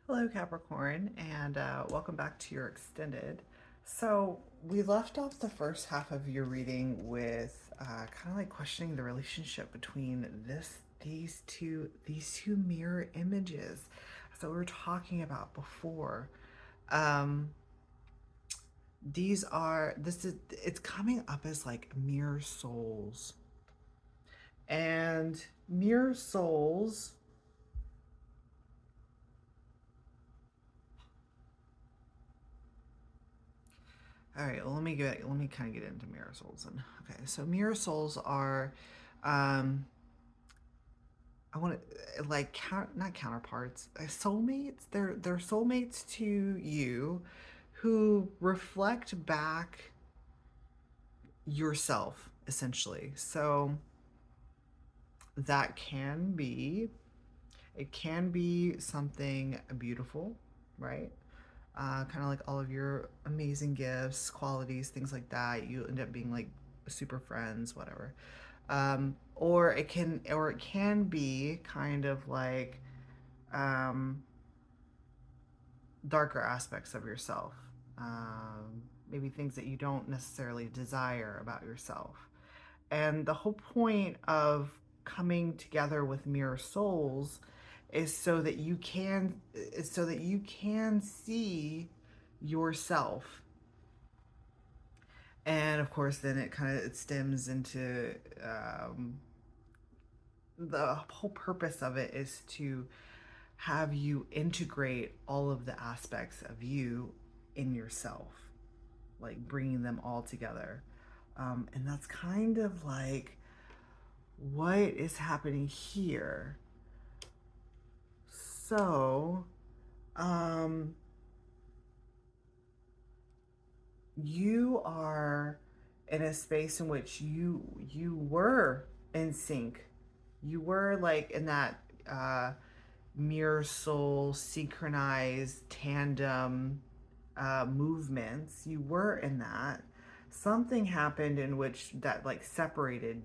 Hello, Capricorn, and welcome back to your extended. So we left off the first half of your reading with kind of like questioning the relationship between these two mirror images. So we were talking about before. Um, it's coming up as like mirror souls, and mirror souls. All right, well, let me kind of get into mirror souls. And okay, so mirror souls are, um, I want to like not counterparts, soulmates. They're soulmates to you, who reflect back yourself essentially. So that can be, it can be something beautiful, right? Kind of like all of your amazing gifts, qualities, things like that. You end up being like super friends, whatever. Or it can be kind of like um, darker aspects of yourself. Maybe things that you don't necessarily desire about yourself. And the whole point of coming together with mirror souls is so that you can see yourself. And of course then it stems into the whole purpose of it is to have you integrate all of the aspects of you in yourself, like bringing them all together. And that's kind of like what is happening here. So, um, you are in a space in which you were in sync. You were like in that mirror soul synchronized tandem movements. You were in that. Something happened in which that separated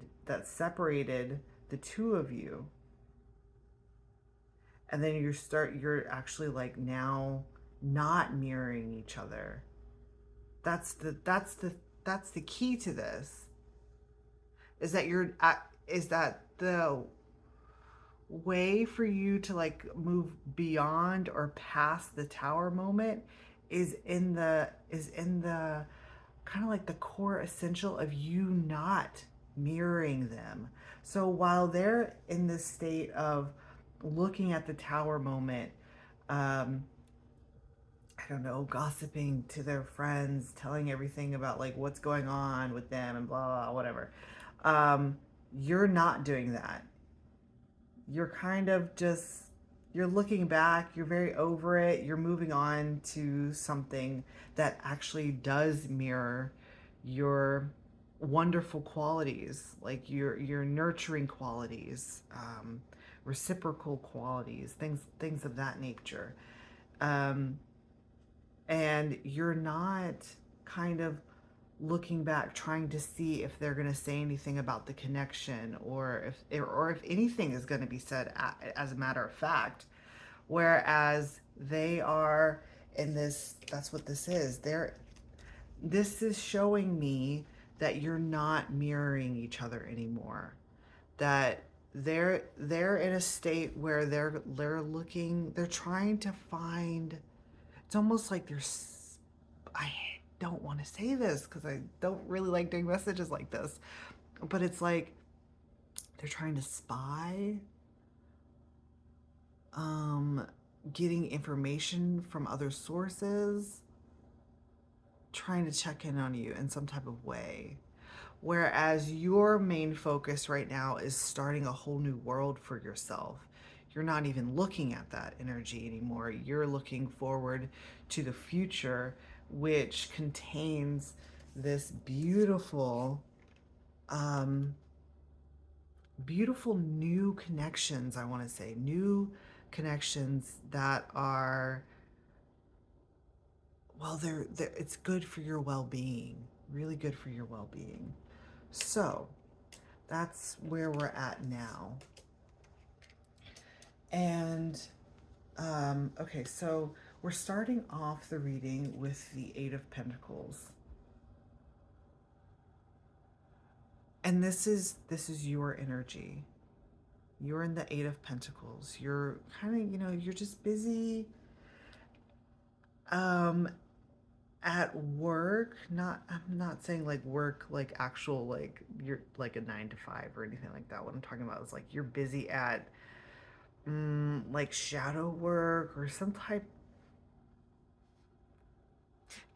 the two of you, and then you're actually like now not mirroring each other. That's the key to this, is that the way for you to like move beyond or past the tower moment is in the kind of like the core essential of you not mirroring them. So while they're in this state of looking at the tower moment, um, I don't know, gossiping to their friends, telling everything about like what's going on with them and blah, blah, whatever. Um, you're not doing that. You're kind of just, you're looking back, you're very over it, you're moving on to something that actually does mirror your wonderful qualities, like your nurturing qualities, reciprocal qualities, things of that nature. Um, and you're not kind of looking back trying to see if they're going to say anything about the connection, or if anything is going to be said as a matter of fact, whereas they are in this. That's what this is. This is showing me that you're not mirroring each other anymore, that they're in a state where they're trying to find. It's almost like I don't want to say this because I don't really like doing messages like this, but it's like they're trying to spy, um, getting information from other sources, trying to check in on you in some type of way. Whereas your main focus right now is starting a whole new world for yourself. You're not even looking at that energy anymore. You're looking forward to the future, which contains this um, beautiful new connections. I want to say new connections that are, well, it's good for your well-being, really good for your well-being. So that's where we're at now. And Okay, so we're starting off the reading with the Eight of Pentacles. And this is your energy. You're in the Eight of Pentacles. You're kind of, you're just busy um at work. Not I'm not saying like work like actual like you're like a 9 to 5 or anything like that. What I'm talking about is like you're busy at like shadow work or some type.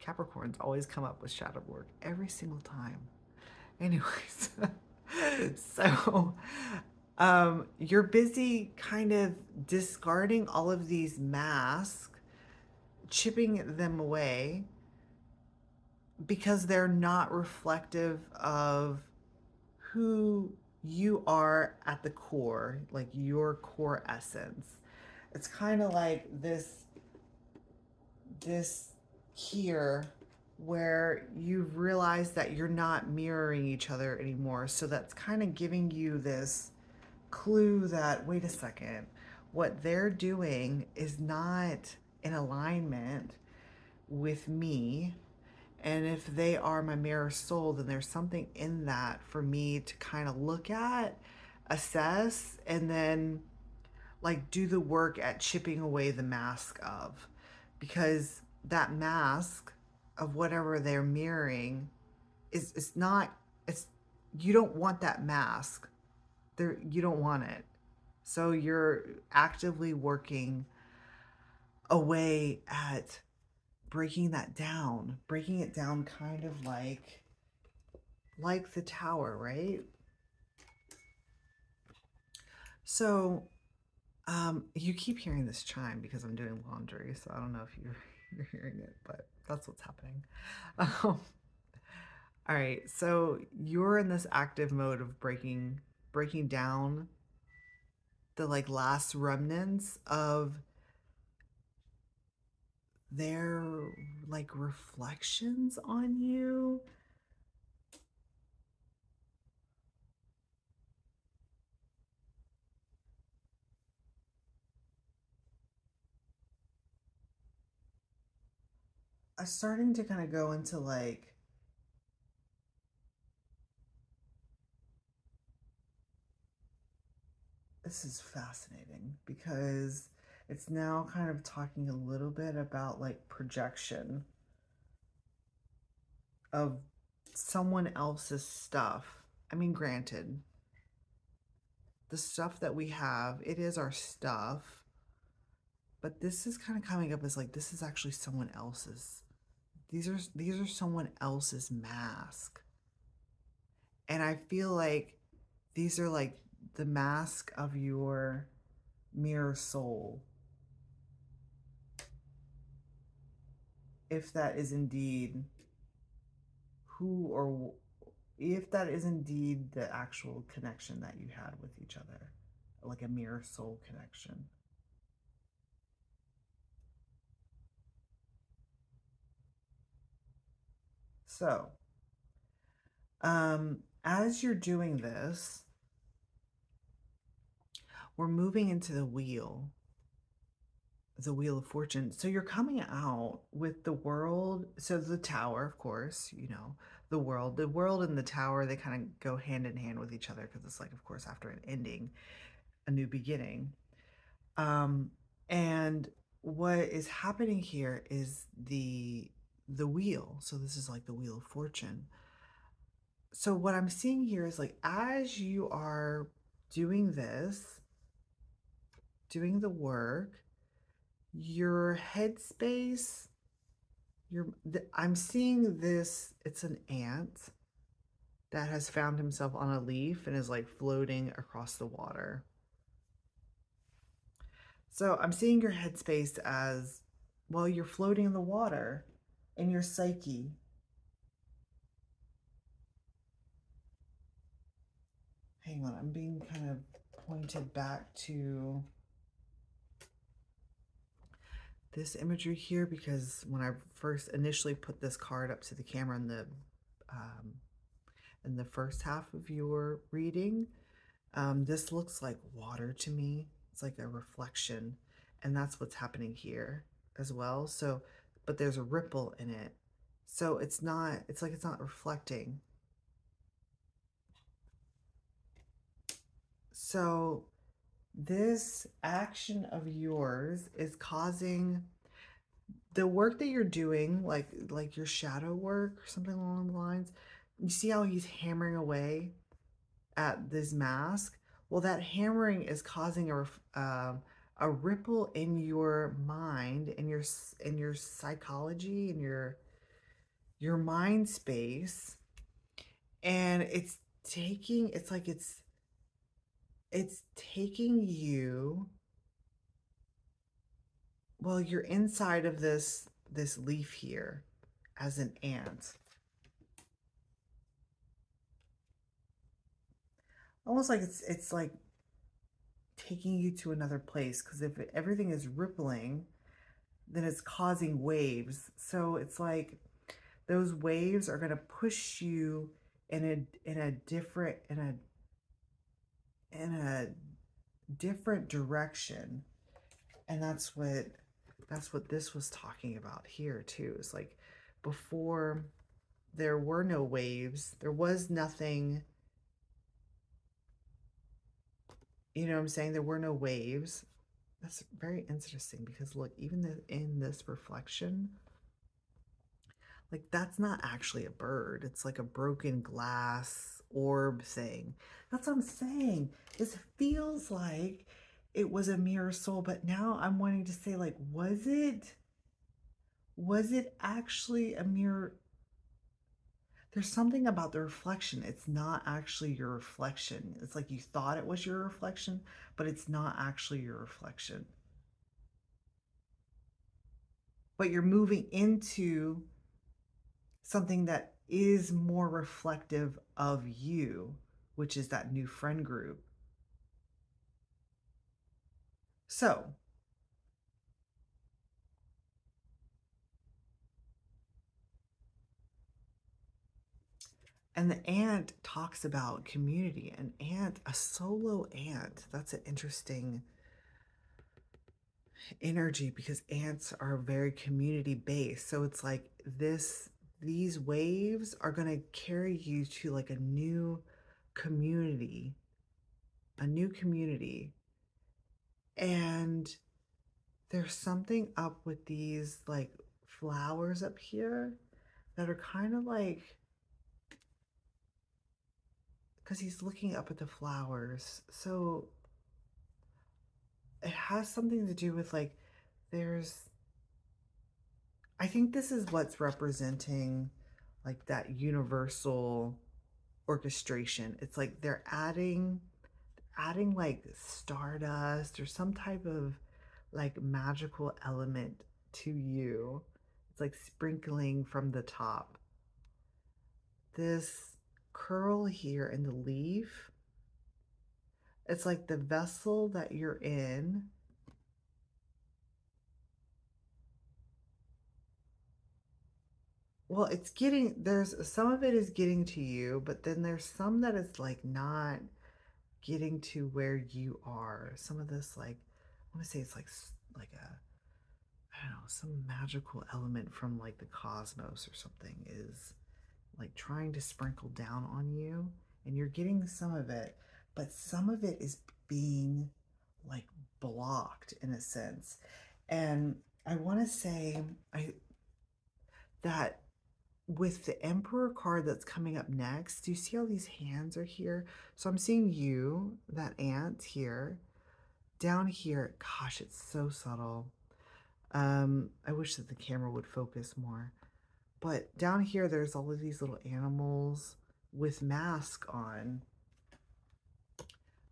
Capricorns always come up with shadow work every single time. Anyways, so you're busy kind of discarding all of these masks, chipping them away because they're not reflective of who you are at the core, like your core essence. It's kind of like this here where you've realized that you're not mirroring each other anymore. So that's kind of giving you this clue that, wait a second, what they're doing is not in alignment with me. And if they are my mirror soul, then there's something in that for me to kind of look at, assess, and then like do the work at chipping away the mask of. Because that mask of whatever they're mirroring is it's not it's you don't want that mask. There you don't want it. So you're actively working away at breaking it down kind of like the tower, right? So you keep hearing this chime because I'm doing laundry, so I don't know if you're hearing it, but that's what's happening. All right, so you're in this active mode of breaking down the like last remnants of their like reflections on you. I'm starting to kind of go into like this is fascinating because it's now kind of talking a little bit about like projection of someone else's stuff. I mean, granted, the stuff that we have, it is our stuff, but this is kind of coming up as like this is actually someone else's. These are someone else's mask. And I feel like these are like the mask of your mirror soul. If that is indeed who or if that is indeed the actual connection that you had with each other, like a mirror soul connection. So, as you're doing this, we're moving into the wheel of fortune. So you're coming out with the world. So the tower, of course, the world and the tower, they kind of go hand in hand with each other because it's like, of course, after an ending, a new beginning. And what is happening here is the wheel. So this is like the wheel of fortune. So what I'm seeing here is like as you are doing this, doing the work, your headspace, I'm seeing this, it's an ant that has found himself on a leaf and is like floating across the water. So I'm seeing your headspace as well, you're floating in the water in your psyche. Hang on, I'm being kind of pointed back to this imagery here because when I first initially put this card up to the camera in the first half of your reading, this looks like water to me. It's like a reflection. And that's what's happening here as well. So, but there's a ripple in it. So it's not, it's like it's not reflecting. So this action of yours is causing the work that you're doing, like your shadow work or something along the lines. You see how he's hammering away at this mask? Well, that hammering is causing a ripple in your mind, in your psychology, in your mind space, and it's taking you. Well, you're inside of this leaf here as an ant. Almost like it's like taking you to another place, because if everything is rippling, then it's causing waves. So it's like those waves are going to push you in a different in a different direction. And that's what this was talking about here too. It's like before there were no waves, there was nothing, you know what I'm saying? There were no waves. That's very interesting, because look, even in this reflection, like that's not actually a bird. It's like a broken glass orb thing. That's what I'm saying. This feels like it was a mirror soul, but now I'm wanting to say, like, was it actually a mirror? There's something about the reflection. It's not actually your reflection. It's like you thought it was your reflection, but it's not actually your reflection. But you're moving into something that is more reflective of you, which is that new friend group. So, and the ant talks about community. An ant, a solo ant, that's an interesting energy, because ants are very community based. So it's like these waves are going to carry you to like community, a new community. And there's something up with these like flowers up here that are kind of like, because he's looking up at the flowers. So it has something to do with like, there's, I think this is what's representing like that universal orchestration. It's like they're adding like stardust or some type of like magical element to you. It's like sprinkling from the top. This curl here in the leaf, it's like the vessel that you're in. Well, it's getting, there's some of it is getting to you, but then there's some that is like not getting to where you are. Some of this, like, I want to say it's like a, I don't know, some magical element from like the cosmos or something is like trying to sprinkle down on you, and you're getting some of it, but some of it is being like blocked in a sense. And I want to say that with the Emperor card that's coming up next, do you see how these hands are here? So I'm seeing you, that ant here, down here. Gosh, it's so subtle. I wish that the camera would focus more. But down here, there's all of these little animals with masks on,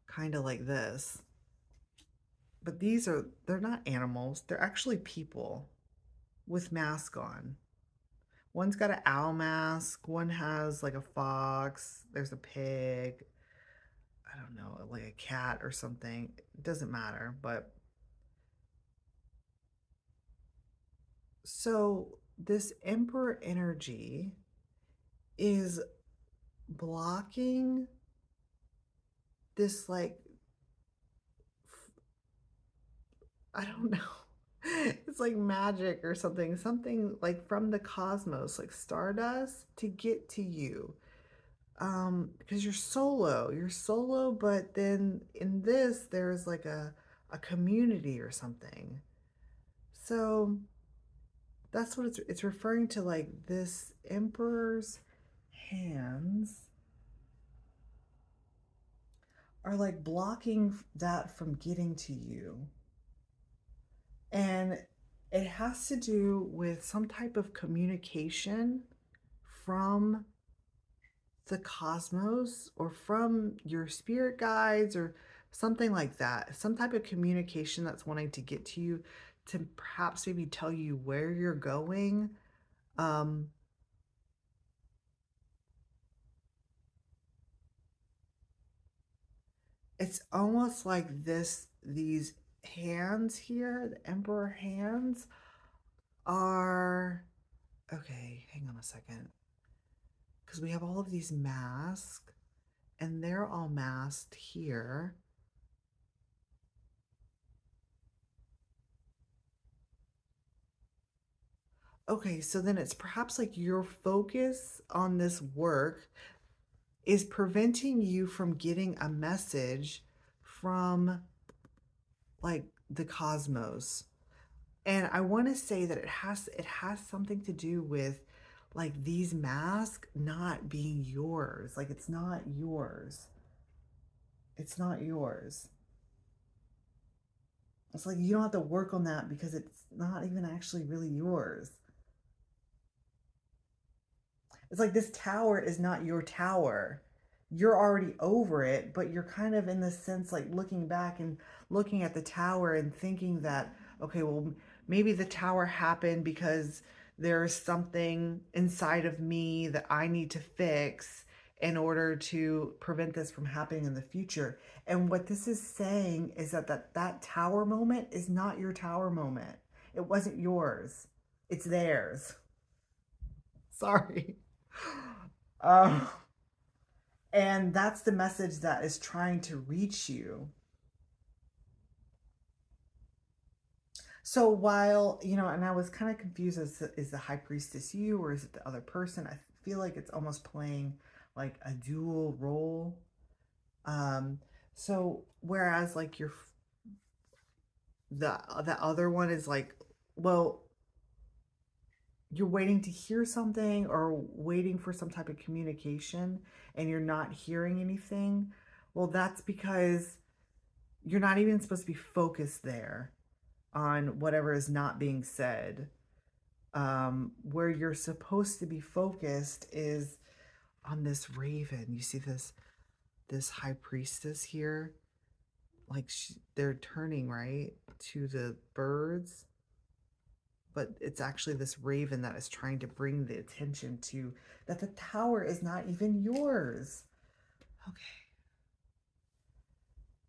kind of like this. But they're not animals. They're actually people with masks on. One's got an owl mask. One has like a fox. There's a pig. I don't know, like a cat or something. It doesn't matter. But so this emperor energy is blocking this like I don't know. It's like magic or something, something like from the cosmos, like stardust to get to you. Because you're solo, but then in this there's like a community or something. So that's what it's referring to, like this emperor's hands are like blocking that from getting to you. And it has to do with some type of communication from the cosmos or from your spirit guides or something like that. Some type of communication that's wanting to get to you to perhaps maybe tell you where you're going. Um, it's almost like these hands here, the emperor hands, are okay. Hang on a second, because we have all of these masks, and they're all masked here. Okay, so then it's perhaps like your focus on this work is preventing you from getting a message from like the cosmos. And I want to say that it has something to do with like these masks not being yours. Like it's not yours. It's not yours. It's like you don't have to work on that because it's not even actually really yours. It's like this tower is not your tower. You're already over it, but you're kind of in this sense like looking back and looking at the tower and thinking that, okay, well, maybe the tower happened because there's something inside of me that I need to fix in order to prevent this from happening in the future. And what this is saying is that tower moment is not your tower moment. It wasn't yours. It's theirs. Sorry. Um, and that's the message that is trying to reach you. So while, and I was kind of confused as is the high priestess you or is it the other person? I feel like it's almost playing like a dual role. Um, so whereas like the other one is like, well, you're waiting to hear something or waiting for some type of communication and you're not hearing anything. Well, that's because you're not even supposed to be focused there on whatever is not being said. Where you're supposed to be focused is on this raven. You see this high priestess here, like they're turning right to the birds, but it's actually this raven that is trying to bring the attention to that the tower is not even yours. Okay,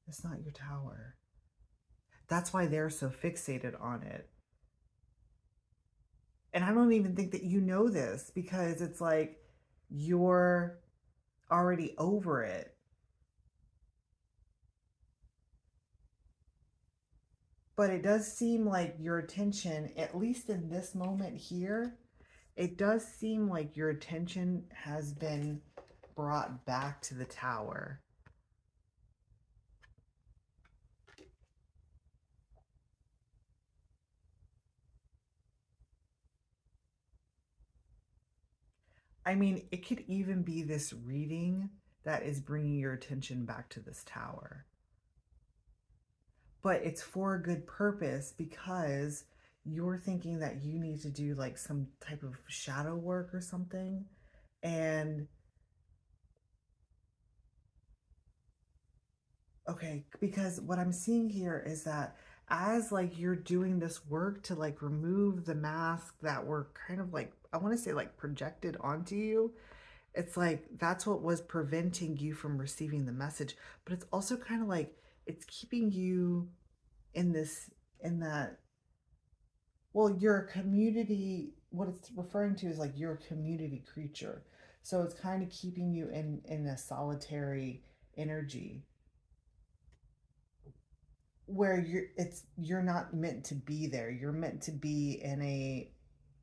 it's not your tower. That's why they're so fixated on it. And I don't even think that you know this because it's like you're already over it. But it does seem like your attention, at least in this moment here, it does seem like your attention has been brought back to the tower. I mean, it could even be this reading that is bringing your attention back to this tower. But it's for a good purpose because you're thinking that you need to do like some type of shadow work or something. And okay, because what I'm seeing here is that as like you're doing this work to like remove the mask that were kind of like, I want to say like projected onto you, it's like that's what was preventing you from receiving the message. But it's also kind of like it's keeping you in this, in that, well, you're a community, what it's referring to is like you're a community creature. So it's kind of keeping you in a solitary energy. where you're not meant to be there. You're meant to be in a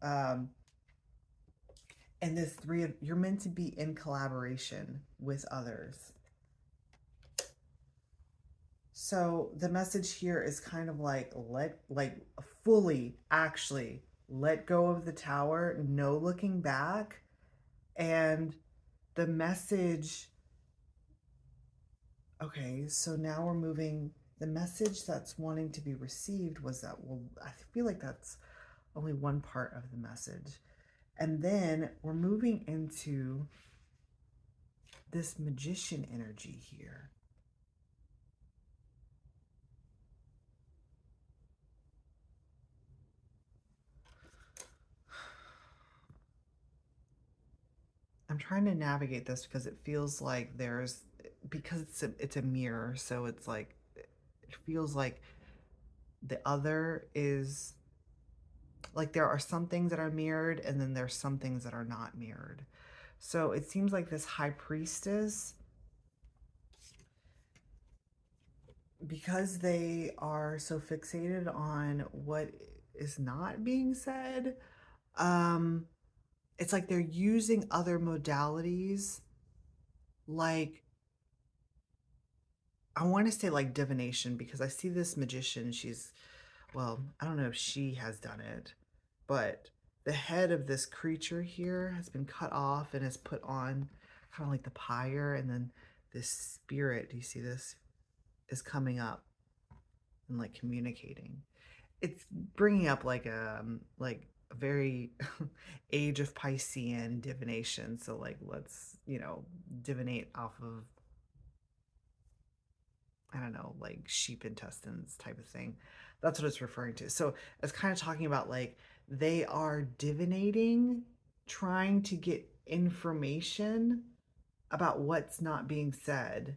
um and this three of you're meant to be in collaboration with others. So the message here is kind of like fully actually let go of the tower, no looking back. And the message, okay, so now we're moving. The message that's wanting to be received was that, well, I feel like that's only one part of the message. And then we're moving into this magician energy here. I'm trying to navigate this because it feels like there's because it's a mirror, so it's like it feels like the other is like there are some things that are mirrored and then there's some things that are not mirrored. So it seems like this high priestess, because they are so fixated on what is not being said, um it's like they're using other modalities, like I want to say like divination, because I see this magician. She's, well, I don't know if she has done it, but the head of this creature here has been cut off and is put on kind of like the pyre, and then this spirit, do you see this, is coming up and like communicating. It's bringing up like a very age of Piscean divination. So like let's divinate off of, I don't know, like sheep intestines type of thing. That's what it's referring to. So it's kind of talking about like they are divinating, trying to get information about what's not being said.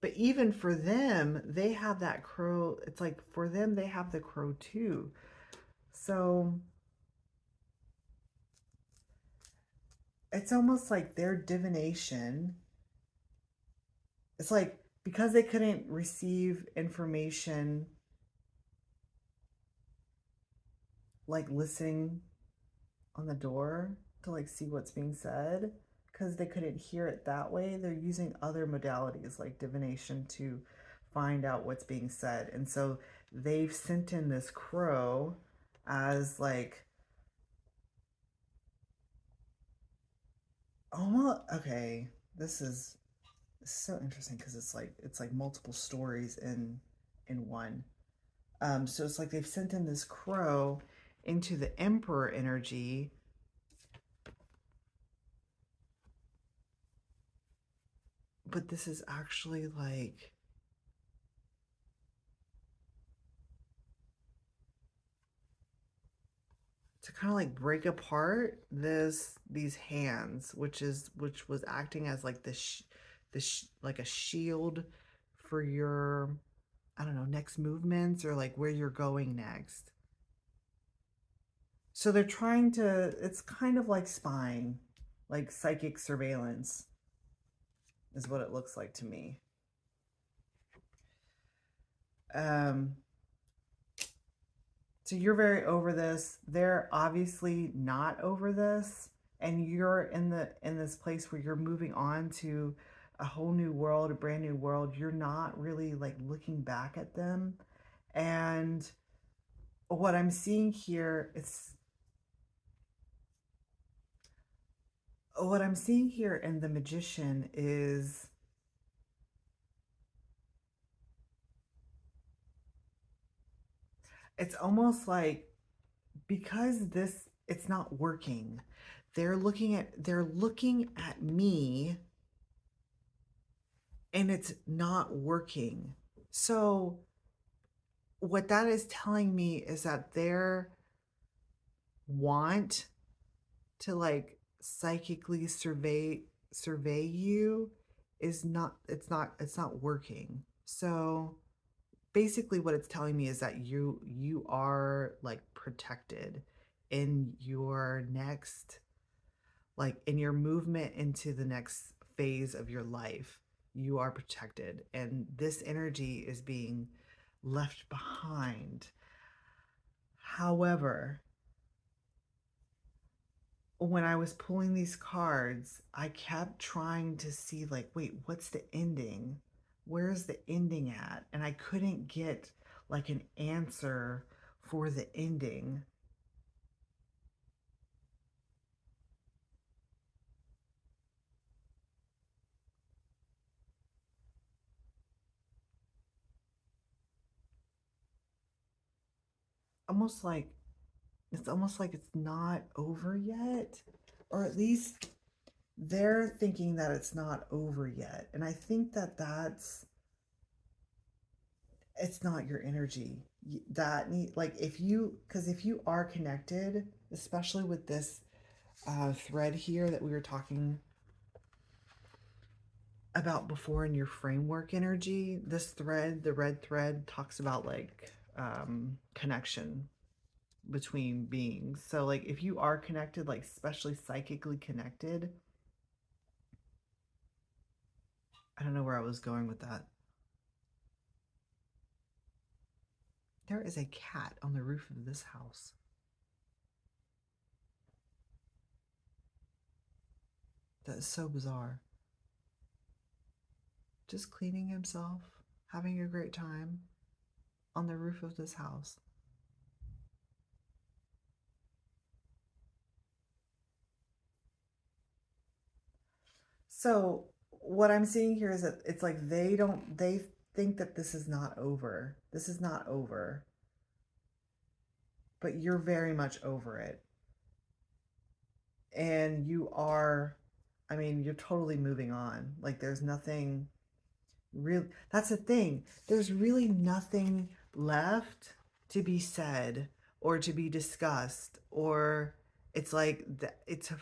But even for them, they have that crow. It's like for them, they have the crow too. So it's almost like their divination. It's like because they couldn't receive information like listening on the door to like see what's being said, because they couldn't hear it that way, they're using other modalities like divination to find out what's being said. And so they've sent in this crow as like almost, okay, this is so interesting because it's like multiple stories in one. So it's like they've sent in this crow into the emperor energy, but this is actually like to kind of like break apart these hands, which was acting as like like a shield for your, I don't know, next movements or like where you're going next. So they're trying to, it's kind of like spying, like psychic surveillance is what it looks like to me. Um, so you're very over this. They're obviously not over this, and you're in this place where you're moving on to a whole new world, a brand new world. You're not really like looking back at them. And what I'm seeing here is what I'm seeing here in the magician is it's almost like because this it's not working, they're looking at me and it's not working. So what that is telling me is that their want to like psychically survey you is not, it's not working. So basically what it's telling me is that you are like protected in your next, like in your movement into the next phase of your life. You are protected, and this energy is being left behind. However, when I was pulling these cards, I kept trying to see, like, wait, what's the ending? Where's the ending at? And I couldn't get like an answer for the ending. Almost like it's almost like it's not over yet, or at least they're thinking that it's not over yet. And I think that that's it's not your energy that need, like, if you, because if you are connected, especially with this thread here that we were talking about before in your framework energy, this thread, the red thread, talks about like connection between beings. So like if you are connected, like especially psychically connected, I don't know where I was going with that. There is a cat on the roof of this house. That is so bizarre. Just cleaning himself, having a great time on the roof of this house. So what I'm seeing here is that it's like they think that this is not over. This is not over. But you're very much over it. And you are, I mean, you're totally moving on. Like there's nothing real. That's the thing. There's really nothing left to be said or to be discussed, or it's like it's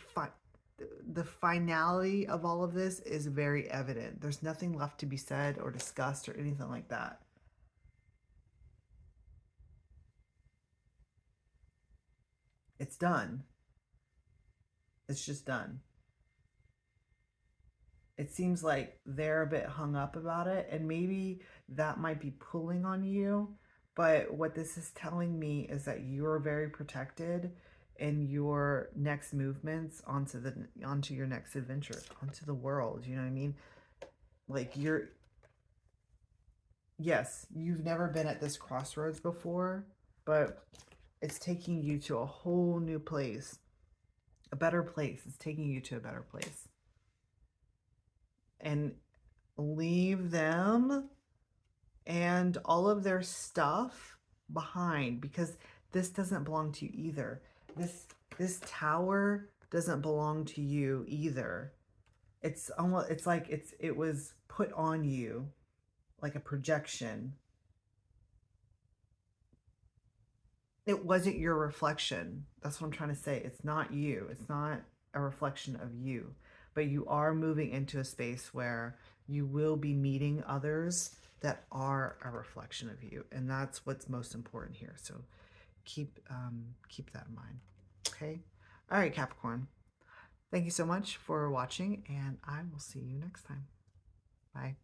the finality of all of this is very evident. There's nothing left to be said or discussed or anything like that. It's done. It's just done. It seems like they're a bit hung up about it, and maybe that might be pulling on you. But what this is telling me is that you're very protected in your next movements onto your next adventure, onto the world. You know what I mean? Like you're, yes, you've never been at this crossroads before, but it's taking you to a whole new place, a better place. It's taking you to a better place. And leave them and all of their stuff behind, because this doesn't belong to you either. This tower doesn't belong to you either. It's almost, it's like it was put on you like a projection. It wasn't your reflection. That's what I'm trying to say. It's not you. It's not a reflection of you. But you are moving into a space where you will be meeting others that are a reflection of you, and that's what's most important here. So keep that in mind. Okay. All right, Capricorn. Thank you so much for watching, and I will see you next time. Bye.